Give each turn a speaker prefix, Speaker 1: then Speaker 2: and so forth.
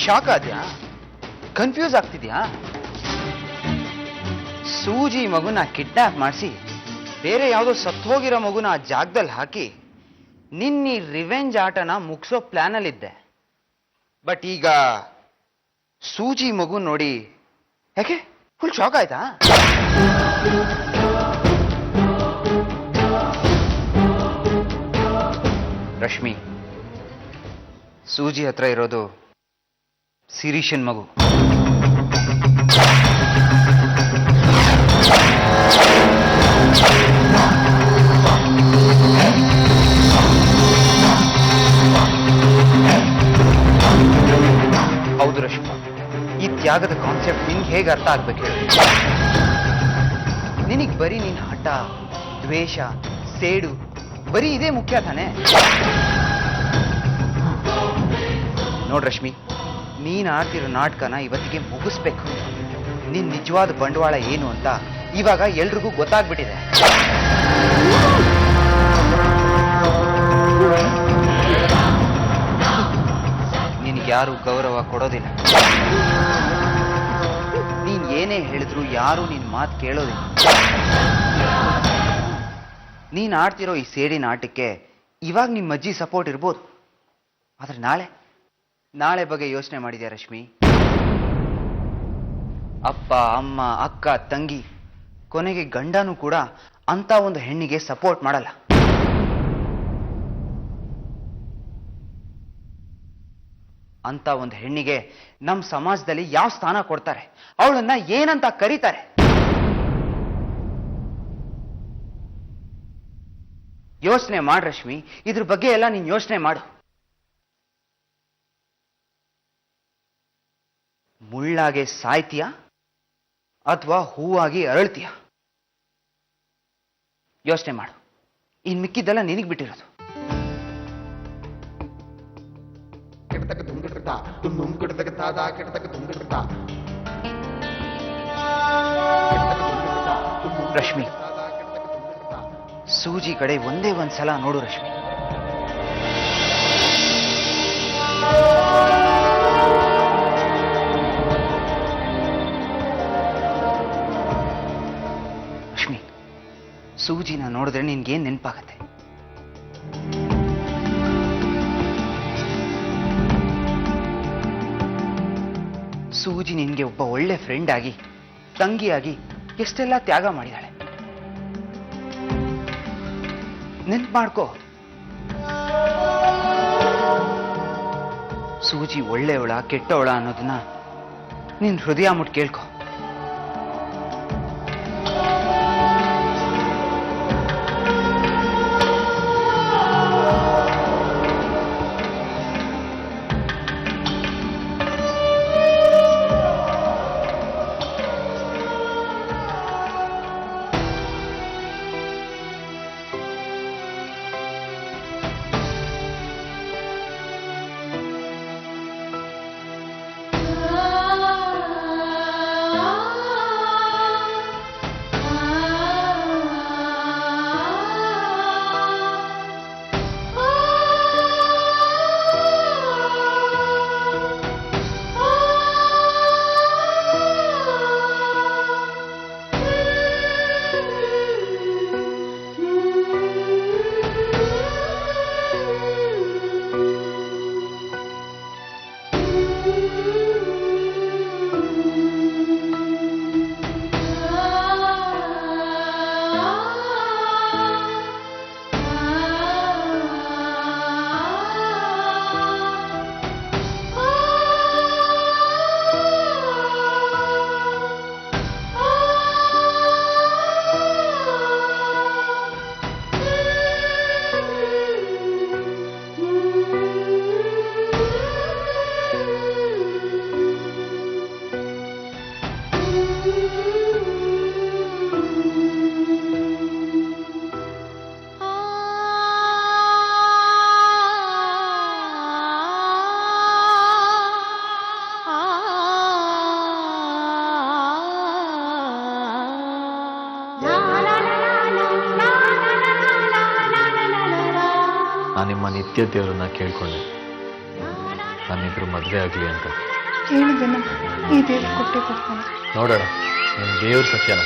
Speaker 1: Shock ಆದ್ಯಾ? Confuse ಆಗ್ತಿದ್ಯಾ? ಸೂಜಿ ಮಗುನ ಕಿಡ್ನಾಪ್ ಮಾಡಿಸಿ ಬೇರೆ ಯಾವುದೋ ಸತ್ತೋಗಿರೋ ಮಗುನ ಆ ಜಾಗದಲ್ಲಿ ಹಾಕಿ ನಿನ್ನಿ ರಿವೆಂಜ್ ಆಟನ ಮುಗಿಸೋ ಪ್ಲಾನಲ್ಲಿದ್ದೆ. ಬಟ್ ಈಗ ಸೂಜಿ ಮಗು ನೋಡಿ ಯಾಕೆ ಫುಲ್ ಶಾಕ್ ಆಯ್ತಾ? ರಶ್ಮಿ, ಸೂಜಿ ಹತ್ರ ಇರೋದು ಸಿರೀಶನ್ ಮಗು. ಹೌದು ರಶ್ಮಿ, ಈ ತ್ಯಾಗದ ಕಾನ್ಸೆಪ್ಟ್ ನಿನ್ಗೆ ಹೇಗೆ ಅರ್ಥ ಆಗ್ಬೇಕು ಹೇಳಿ? ನಿನಗೆ ಬರೀ ನಿನ್ನ ಹಠ, ದ್ವೇಷ, ಸೇಡು ಬರೀ ಇದೇ ಮುಖ್ಯ ತಾನೆ? ನೋಡ್ ರಶ್ಮಿ, ನೀನ್ ಆಡ್ತಿರೋ ನಾಟಕನ ಇವತ್ತಿಗೆ ಮುಗಿಸ್ಬೇಕು. ನಿನ್ ನಿಜವಾದ ಬಂಡವಾಳ ಏನು ಅಂತ ಇವಾಗ ಎಲ್ರಿಗೂ ಗೊತ್ತಾಗ್ಬಿಟ್ಟಿದೆ. ನಿನಗೆ ಯಾರು ಗೌರವ ಕೊಡೋದಿಲ್ಲ. ನೀನ್ ಏನೇ ಹೇಳಿದ್ರು ಯಾರು ನಿನ್ ಮಾತು ಕೇಳೋದಿಲ್ಲ. ನೀನ್ ಆಡ್ತಿರೋ ಈ ಸೇಡಿನ ಆಟಕ್ಕೆ ಇವಾಗ ನಿಮ್ಮ ಅಜ್ಜಿ ಸಪೋರ್ಟ್ ಇರ್ಬೋದು, ಆದ್ರೆ ನಾಳೆ ಬಗ್ಗೆ ಯೋಚನೆ ಮಾಡಿದ್ಯಾ ರಶ್ಮಿ? ಅಪ್ಪ, ಅಮ್ಮ, ಅಕ್ಕ, ತಂಗಿ, ಕೊನೆಗೆ ಗಂಡನೂ ಕೂಡ ಅಂತ ಒಂದು ಹೆಣ್ಣಿಗೆ ಸಪೋರ್ಟ್ ಮಾಡಲ್ಲ. ಅಂತ ಒಂದು ಹೆಣ್ಣಿಗೆ ನಮ್ಮ ಸಮಾಜದಲ್ಲಿ ಯಾವ ಸ್ಥಾನ ಕೊಡ್ತಾರೆ? ಅವಳನ್ನ ಏನಂತ ಕರೀತಾರೆ? ಯೋಚನೆ ಮಾಡು ರಶ್ಮಿ, ಇದ್ರ ಬಗ್ಗೆ ಎಲ್ಲ ನೀನ್ ಯೋಚನೆ ಮಾಡು. ಮುಳ್ಳಾಗೆ ಸಾಯ್ತೀಯ ಅಥವಾ ಹೂವಾಗಿ ಅರಳ್ತೀಯ? ಯೋಚನೆ ಮಾಡು. ಇನ್ ಮಿಕ್ಕಿದ್ದೆಲ್ಲ ನಿನಗೆ ಬಿಟ್ಟಿರೋದು. ರಶ್ಮಿ, ಸೂಜಿ ಕಡೆ ಒಂದೇ ಒಂದ್ಸಲ ನೋಡು ರಶ್ಮಿ. ರಶ್ಮಿ, ಸೂಜಿನ ನೋಡಿದ್ರೆ ನಿನ್ಗೇನ್ ನೆನಪಾಗತ್ತೆ? ಸೂಜಿ ನಿನ್ಗೆ ಒಬ್ಬ ಒಳ್ಳೆ ಫ್ರೆಂಡ್ ಆಗಿ, ತಂಗಿಯಾಗಿ ಎಷ್ಟೆಲ್ಲ ತ್ಯಾಗ ಮಾಡಿದಾಳೆ. ನೆನ್ಪು ಮಾಡ್ಕೋ. ಸೂಜಿ ಒಳ್ಳೆಯವಳ ಕೆಟ್ಟವಳ ಅನ್ನೋದನ್ನ ನಿನ್ ಹೃದಯ ಮುಟ್ಟು ಕೇಳ್ಕೊ.
Speaker 2: ನಾನು ನಿಮ್ಮ ನಿತ್ಯ ದೇವರನ್ನ ಕೇಳ್ಕೊಂಡೆ. ನಮ್ಮಿಬ್ರು ಮದುವೆ ಆಗಲಿ ಅಂತ.
Speaker 3: ಹೇಳಿದೆನ ಈ ದೇವ್ರು ಕೊಟ್ಟೆ ಕೊಡ್ತಾನೆ.
Speaker 2: ನೋಡೋಣ, ನಿಮ್ಮ ದೇವ್ರ ಸತ್ಯನ.